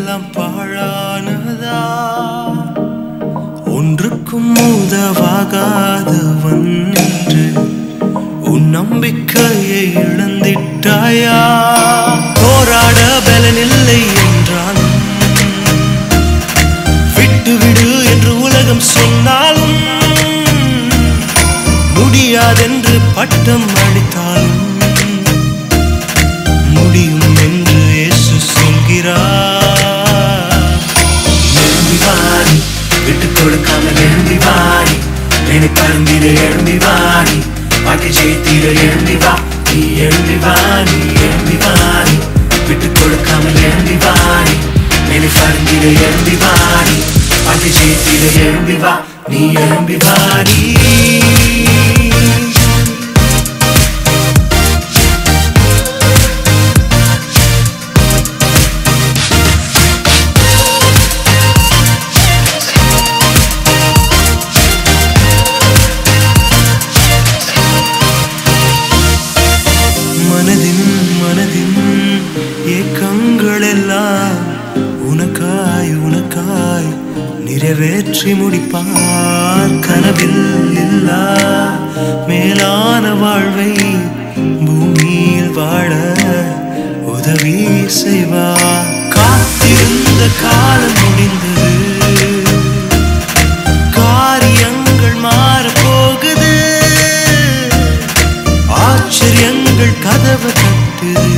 எல்லாம் பாழானதா ஒன்றுக்கும் உதவாகாதவன் என்று உன் நம்பிக்கையை இழந்திட்டாயா போராட பலனில்லை என்றாலும் விட்டுவிடு என்று உலகம் சொன்னாலும் முடியாதென்று பட்டம் அளித்தாலும் முடியும் என்று இயேசு சொல்கிறார் எழும்பி வாடி விட்டு கொடுக்காமல் எழும்பி வாடி என்னை பறந்திட எழும்பி வாடி பாக்கி ஜெயித்திட எழும்பி வா நீ எழும்பி வாடி எழும்பி வாடி விட்டு கொடுக்காமல் எழும்பி வாடி என்னை பறந்திட எழும்பி வாடி பாக்கி ஜெயித்திட எழும்பி வா நீ எழும்பி வாடி மனதின் ஏக்கங்கள் எல்லாம் உனக்காய் உனக்காய் நிறைவேற்றி முடிப்பார் கனவில் இல்லா மேலான வாழ்வை பூமியில் வாழ உதவி செய்வார் காத்திருந்த காலம் முடிந்தது காரியங்கள் மாறப்போகுது ஆச்சரியங்கள் கதவு தட்டுது